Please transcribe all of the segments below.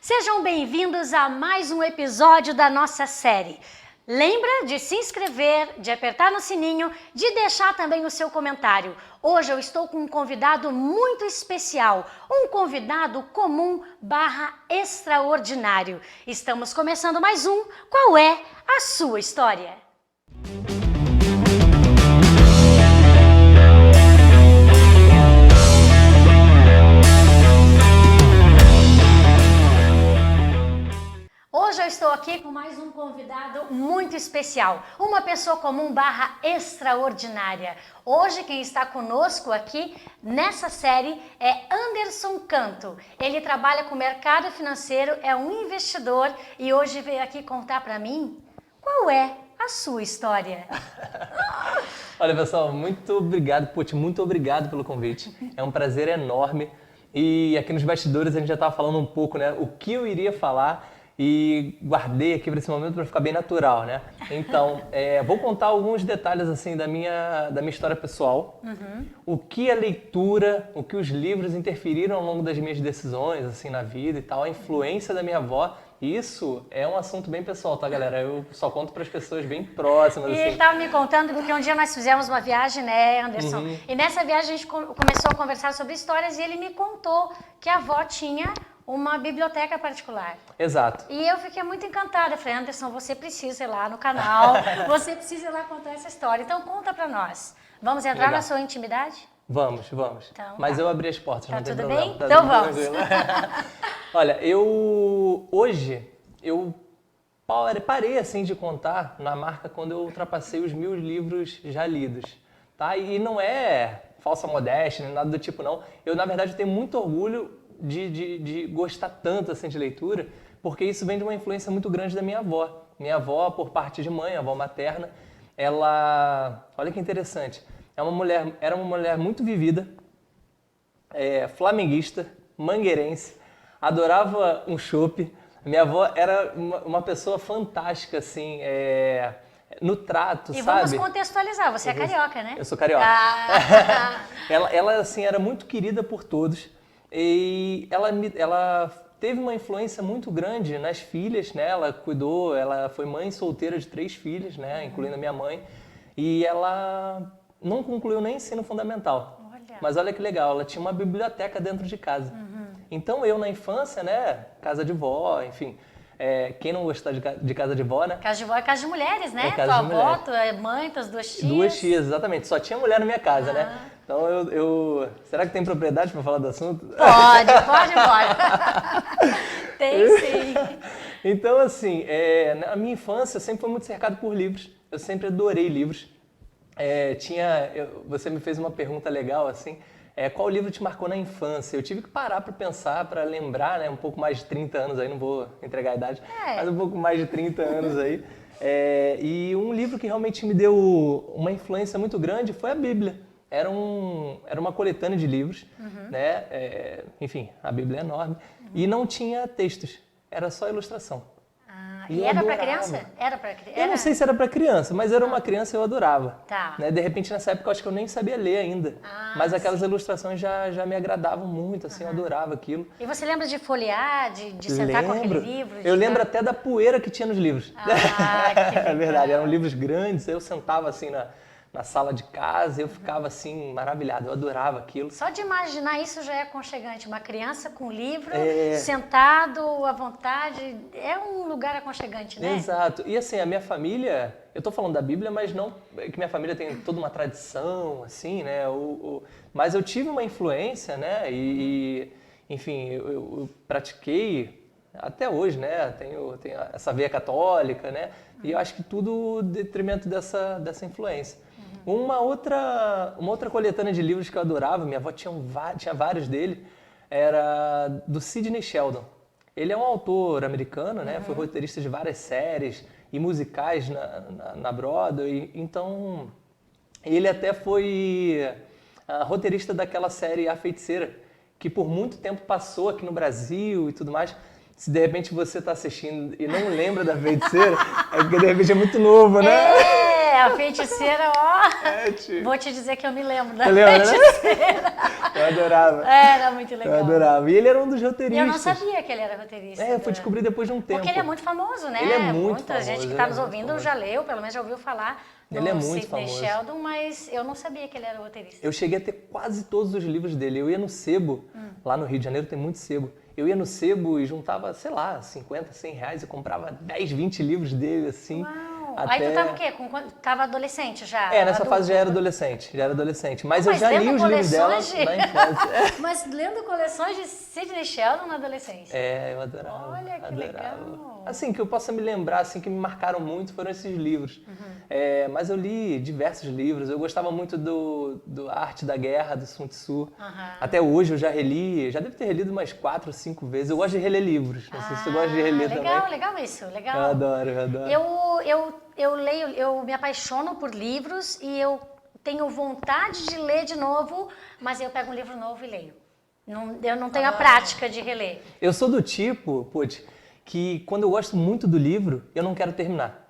Sejam bem-vindos a mais um episódio da nossa série. Lembra de se inscrever, de apertar no sininho, de deixar também o seu comentário. Hoje eu estou com um convidado muito especial, um convidado comum / extraordinário. Estamos começando mais um Qual é a Sua História? Hoje eu estou aqui com mais um convidado muito especial, uma pessoa comum / extraordinária. Hoje quem está conosco aqui nessa série é Anderson Canto. Ele trabalha com o mercado financeiro, é um investidor e hoje veio aqui contar para mim qual é a sua história. Olha, pessoal, muito obrigado, Puti, muito obrigado pelo convite. É um prazer enorme. E aqui nos bastidores a gente já estava falando um pouco, né, o que eu iria falar. E guardei aqui para esse momento para ficar bem natural, né? Então, vou contar alguns detalhes assim da minha história pessoal, o que a leitura, o que os livros interferiram ao longo das minhas decisões assim na vida e tal, a influência da minha avó. Isso é um assunto bem pessoal, tá, galera? Eu só conto para as pessoas bem próximas. E assim. ele estava me contando porque um dia nós fizemos uma viagem, né, Anderson? E nessa viagem a gente começou a conversar sobre histórias e ele me contou que a avó tinha uma biblioteca particular. Exato. E eu fiquei muito encantada. Eu falei, Anderson, você precisa ir lá no canal, você precisa ir lá contar essa história. Então conta pra nós. Vamos entrar na sua intimidade? Vamos. Então, Mas tá. eu abri as portas, Tá não tem tudo problema. bem? Tá Então tudo vamos. tranquilo. Olha, hoje eu parei assim de contar na marca quando eu ultrapassei os 1000 livros já lidos, tá? E não é falsa modéstia, nem nada do tipo não. Eu, na verdade, tenho muito orgulho de gostar tanto assim de leitura, porque isso vem de uma influência muito grande da minha avó. Minha avó, por parte de mãe, avó materna, ela, olha que interessante, era uma mulher muito vivida, flamenguista, mangueirense, adorava um chopp. Minha avó era uma pessoa fantástica, assim, no trato, e sabe? vamos contextualizar, você é carioca, né? Eu sou carioca. Ah. Ela, assim, era muito querida por todos e ela teve uma influência muito grande nas filhas, né? Ela foi mãe solteira de 3 filhas, né? Incluindo a minha mãe. E ela não concluiu nem ensino fundamental. Olha. Mas olha que legal, ela tinha uma biblioteca dentro de casa. Então eu, na infância, né? Casa de vó, enfim... quem não gostar de casa de vó, né? Casa de vó é casa de mulheres, né? Casa Tua de avó, mulheres. tua mãe, tuas 2 tias. 2 tias, exatamente. Só tinha mulher na minha casa, né? Então será que tem propriedade para falar do assunto? Pode embora. Tem sim. Então, assim, na minha infância eu sempre fui muito cercado por livros. Eu sempre adorei livros. Você me fez uma pergunta legal, assim. Qual livro te marcou na infância? Eu tive que parar para pensar, para lembrar, né? Um pouco mais de 30 anos aí, não vou entregar a idade, mas um pouco mais de 30 anos aí. E um livro que realmente me deu uma influência muito grande foi a Bíblia. Era uma coletânea de livros, né? Enfim, a Bíblia é enorme. E não tinha textos, era só ilustração. E era para criança? Eu não sei se era para criança, mas era uma criança e eu adorava. Tá. Né? De repente, nessa época, eu acho que eu nem sabia ler ainda. Mas aquelas ilustrações já me agradavam muito, assim, eu adorava aquilo. E você lembra de folhear, de sentar com aquele livro? Eu lembro até da poeira que tinha nos livros. Que legal. É verdade, eram livros grandes, eu sentava assim na sala de casa, eu ficava assim maravilhado, eu adorava aquilo. Só de imaginar isso já é aconchegante. Uma criança com livro, sentado à vontade, é um lugar aconchegante, né? Exato. E assim, a minha família, eu tô falando da Bíblia, mas não que minha família tem toda uma tradição, assim, né? Mas eu tive uma influência, né? Enfim, eu pratiquei até hoje, né? Tenho essa veia católica, né? E eu acho que tudo detrimento dessa influência. Uma outra coletânea de livros que eu adorava, minha avó tinha vários dele, era do Sidney Sheldon. Ele é um autor americano, né? Foi roteirista de várias séries e musicais na Broadway. Então, ele até foi roteirista daquela série A Feiticeira, que por muito tempo passou aqui no Brasil e tudo mais. Se de repente você está assistindo e não lembra da Feiticeira, é porque de repente é muito novo, né? A Feiticeira, ó. Vou te dizer que eu me lembro da Lembra, Feiticeira. Né? Eu adorava. Era muito legal. Eu adorava. E ele era um dos E roteiristas. eu não sabia que ele era roteirista. Eu fui descobrir depois de um tempo. Porque ele é muito famoso, né? Ele é muito Muita famoso, gente que ele está é nos muito ouvindo famoso. já leu, pelo menos já ouviu falar Ele é no muito Sidney famoso. Sheldon, mas eu não sabia que ele era roteirista. Eu cheguei a ter quase todos os livros dele. Eu ia no sebo, lá no Rio de Janeiro tem muito sebo. Eu ia no sebo e juntava, sei lá, 50, 100 reais. Eu comprava 10, 20 livros dele, assim. Uau! Até... Aí tu tava o quê? Tava adolescente já? Nessa adulto? fase já era adolescente. Mas Não, eu já li lendo os livros dela coleções na infância. Mas lendo coleções de Sidney Sheldon na adolescência. Eu adorava. Olha, que legal. Assim, que eu possa me lembrar, assim, que me marcaram muito foram esses livros. Mas eu li diversos livros. Eu gostava muito do Arte da Guerra, do Sun Tzu. Até hoje eu já reli, já devo ter relido umas 4 ou 5 vezes. Eu gosto de reler livros. Não sei se tu gosta de reler também. Legal isso, legal. Eu adoro. Eu leio, eu me apaixono por livros e eu tenho vontade de ler de novo, mas eu pego um livro novo e leio. Eu não tenho a prática de reler. Eu sou do tipo, Puty, que quando eu gosto muito do livro, eu não quero terminar.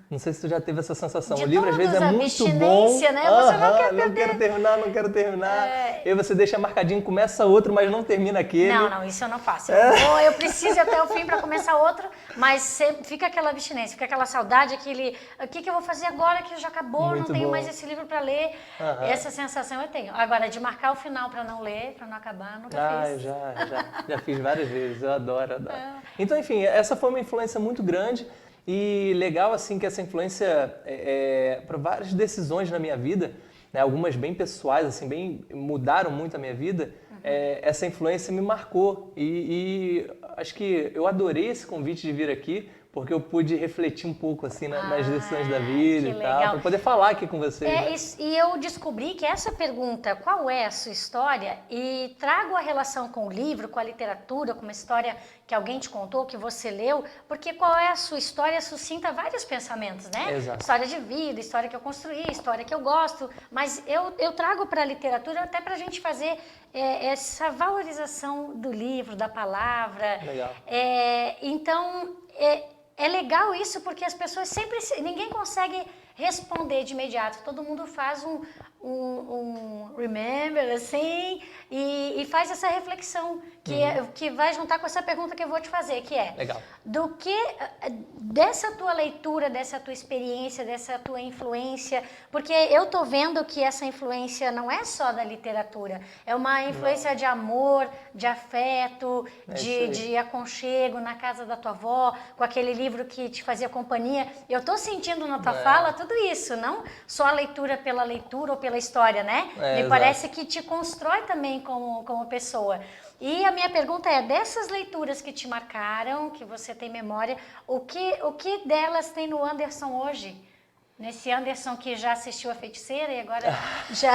Não sei se tu já teve essa sensação. De O livro às vezes é todos, a muito bom. abstinência, né? Você não quer não quero terminar. Aí você deixa marcadinho, começa outro, mas não termina aquele. Não, isso eu não faço. Eu preciso ir até o fim para começar outro, mas sempre fica aquela abstinência, fica aquela saudade, o que eu vou fazer agora que já acabou, Muito não tenho bom. mais esse livro para ler. Essa sensação eu tenho. Agora, de marcar o final para não ler, para não acabar, nunca fiz. Já fiz várias vezes, eu adoro. Então, enfim, essa foi uma influência muito grande. E legal, assim, que essa influência para várias decisões na minha vida, né, algumas bem pessoais, assim, mudaram muito a minha vida, essa influência me marcou. E acho que eu adorei esse convite de vir aqui, porque eu pude refletir um pouco, assim, nas decisões da vida e tal, para poder falar aqui com vocês. E eu descobri que essa pergunta, qual é a sua história, e trago a relação com o livro, com a literatura, com uma história que alguém te contou, que você leu, porque qual é a sua história suscita vários pensamentos, né? Exato. História de vida, história que eu construí, história que eu gosto, mas eu trago para a literatura até para a gente fazer essa valorização do livro, da palavra. Legal. Então, é legal isso porque as pessoas sempre... Ninguém consegue responder de imediato. Todo mundo faz um remember, assim, e faz essa reflexão que vai juntar com essa pergunta que eu vou te fazer, que é... Legal. Dessa tua leitura, dessa tua experiência, dessa tua influência, porque eu tô vendo que essa influência não é só da literatura, é uma influência de amor, de afeto, de aconchego na casa da tua avó, com aquele livro que te fazia companhia. Eu tô sentindo na tua fala tudo isso, não só a leitura ou pela história, né? Me parece que te constrói também como pessoa. E a minha pergunta é, dessas leituras que te marcaram, que você tem memória, o que delas tem no Anderson hoje? Nesse Anderson que já assistiu a Feiticeira e agora já...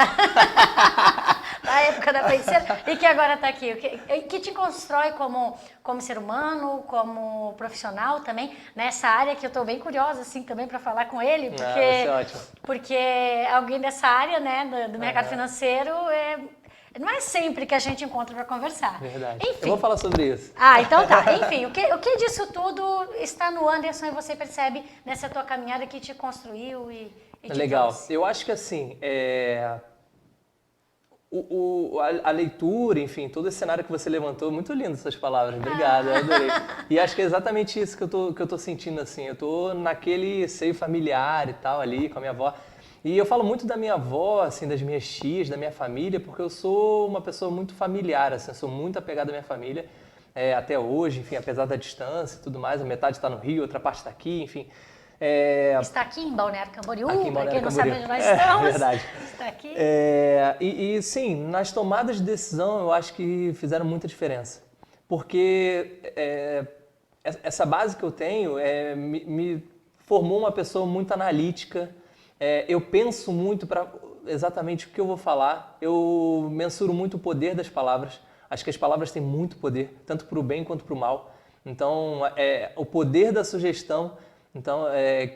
na época da Feiticeira, e que agora está aqui. O que te constrói como ser humano, como profissional também, nessa área que eu estou bem curiosa, assim, também para falar com ele, porque, vai ser ótimo. Porque alguém dessa área, né, do mercado financeiro, não é sempre que a gente encontra para conversar. Verdade. Enfim. Eu vou falar sobre isso. Então tá. Enfim, o que disso tudo está no Anderson e você percebe nessa tua caminhada que te construiu e te Legal. trouxe? Eu acho que assim, a leitura, enfim, todo esse cenário que você levantou, muito lindo essas palavras, obrigado, eu adorei. E acho que é exatamente isso que eu tô sentindo, assim, eu tô naquele seio familiar e tal ali, com a minha avó. E eu falo muito da minha avó, assim, das minhas tias, da minha família, porque eu sou uma pessoa muito familiar, assim, eu sou muito apegado à minha família, até hoje, enfim, apesar da distância e tudo mais, a metade está no Rio, outra parte está aqui, enfim. Está aqui em Balneário Camboriú, para quem não sabe onde nós estamos. Verdade. Está aqui. E sim, nas tomadas de decisão eu acho que fizeram muita diferença. Porque essa base que eu tenho me formou uma pessoa muito analítica. Eu penso muito para exatamente o que eu vou falar. Eu mensuro muito o poder das palavras. Acho que as palavras têm muito poder, tanto para o bem quanto para o mal. Então, o poder da sugestão. Então,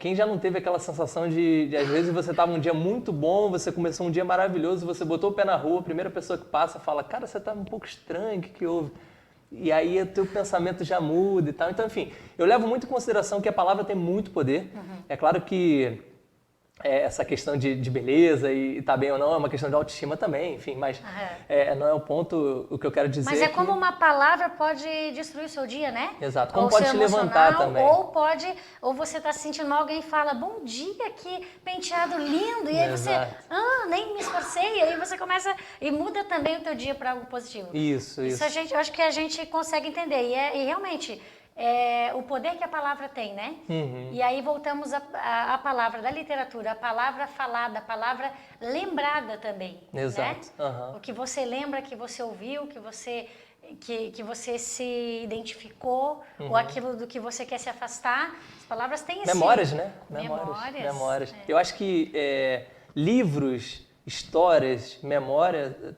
quem já não teve aquela sensação de às vezes você estava um dia muito bom, você começou um dia maravilhoso, você botou o pé na rua, a primeira pessoa que passa fala, cara, você está um pouco estranho, o que houve? E aí o teu pensamento já muda e tal. Então, enfim, eu levo muito em consideração que a palavra tem muito poder. É claro que essa questão de beleza e tá bem ou não, é uma questão de autoestima também, enfim, mas não é o ponto, o que eu quero dizer. Mas é como uma palavra pode destruir o seu dia, né? Exato, como Ou pode seu te levantar emocional, também. ou você tá se sentindo mal, alguém fala, bom dia, que penteado lindo, e aí você, Exato. nem me esforcei, e aí você começa, e muda também o teu dia para algo positivo. Isso. Eu acho que a gente consegue entender, e realmente, o poder que a palavra tem, né? Uhum. E aí voltamos à palavra da literatura, a palavra falada, a palavra lembrada também. Exato. Né? Uhum. O que você lembra, que você ouviu, que você se identificou, ou aquilo do que você quer se afastar. As palavras têm esse... Memórias, né? Memórias. Eu acho que livros, histórias, memória,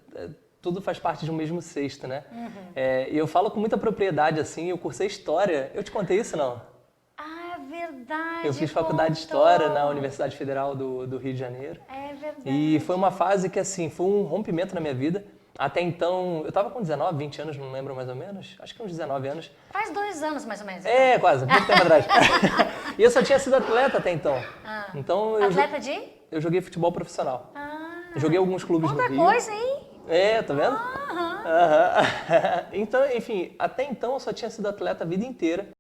tudo faz parte de um mesmo cesto, né? E eu falo com muita propriedade, assim, eu cursei História. Eu te contei isso, não? Ah, é verdade. Eu fiz faculdade de História na Universidade Federal do Rio de Janeiro. É verdade. E foi uma fase que, assim, foi um rompimento na minha vida. Até então, eu tava com 19, 20 anos, não lembro mais ou menos. Acho que uns 19 anos. Faz 2 anos, mais ou menos. Quase, muito tempo atrás. E eu só tinha sido atleta até então. Então Atleta de? eu joguei futebol profissional. Joguei alguns clubes no Outra Rio. coisa, hein? Tá vendo? Então, enfim, até então eu só tinha sido atleta a vida inteira.